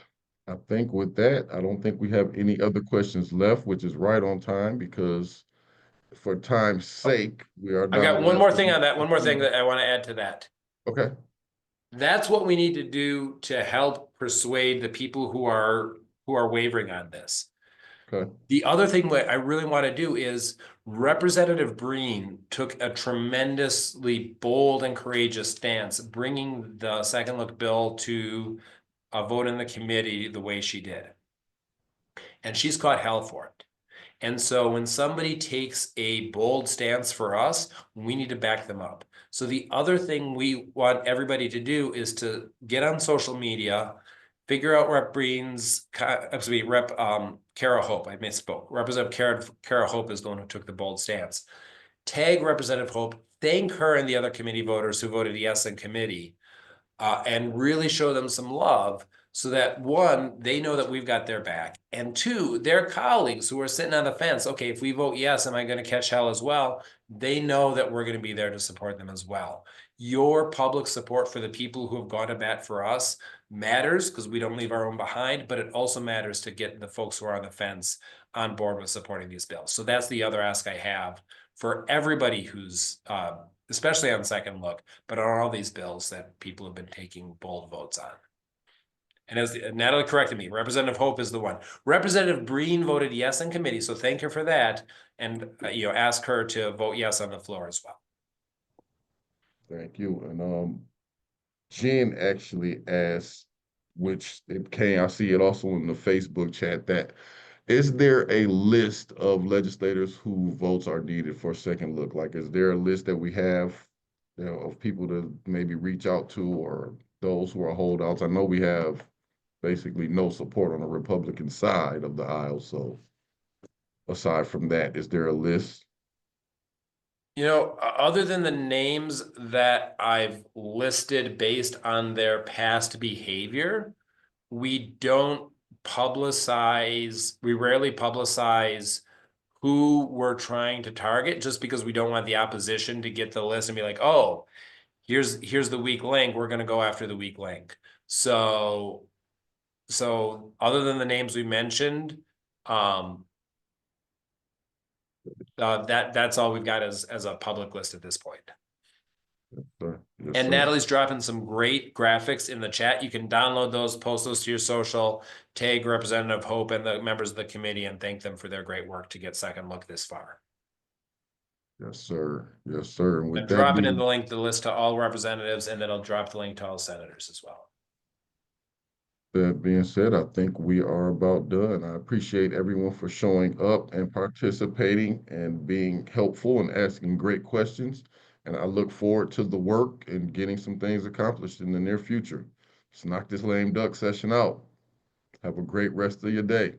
I think with that, I don't think we have any other questions left, which is right on time because for time's sake, we are I've down got to one less more than thing on that. One more thing 15. that I want to add to that. Okay. That's what we need to do to help persuade the people who are wavering on this. Okay. The other thing that I really want to do is Representative Breen took a tremendously bold and courageous stance, bringing the second look bill to a vote in the committee the way she did. And she's caught hell for it. And so when somebody takes a bold stance for us, we need to back them up. So the other thing we want everybody to do is to get on social media, figure out Rep. Breen's, Rep. Kara Hope, I misspoke. Representative Kara Hope is the one who took the bold stance. Tag Representative Hope, thank her and the other committee voters who voted yes in committee, and really show them some love so that one, they know that we've got their back, and two, their colleagues who are sitting on the fence, okay, if we vote yes, am I going to catch hell as well? They know that we're going to be there to support them as well. Your public support for the people who have gone to bat for us matters because we don't leave our own behind, but it also matters to get the folks who are on the fence on board with supporting these bills. So that's the other ask I have for everybody who's especially on second look, but on all these bills that people have been taking bold votes on. And as Natalie corrected me, Representative Hope is the one. Representative Breen voted yes in committee, so thank her for that. And ask her to vote yes on the floor as well. Thank you. And Jen actually asked, which it came, I see it also in the Facebook chat, that is there a list of legislators who votes are needed for second look? Like, is there a list that we have, of people to maybe reach out to or those who are holdouts? I know we have basically no support on the Republican side of the aisle. So aside from that, is there a list? Other than the names that I've listed based on their past behavior, we rarely publicize who we're trying to target just because we don't want the opposition to get the list and be like, oh, here's the weak link. We're going to go after the weak link. So other than the names we mentioned, that's all we've got as a public list at this point. Yes, sir. Yes, And sir. Natalie's dropping some great graphics in the chat. You can download those, post those to your social, tag Representative Hope and the members of the committee and thank them for their great work to get second look this far. Yes, sir. Yes, sir. And with I'm that dropping in being, the link, the list to all representatives, and then I'll drop the link to all senators as well. That being said, I think we are about done. I appreciate everyone for showing up and participating and being helpful and asking great questions. And I look forward to the work and getting some things accomplished in the near future. Let's knock this lame duck session out. Have a great rest of your day.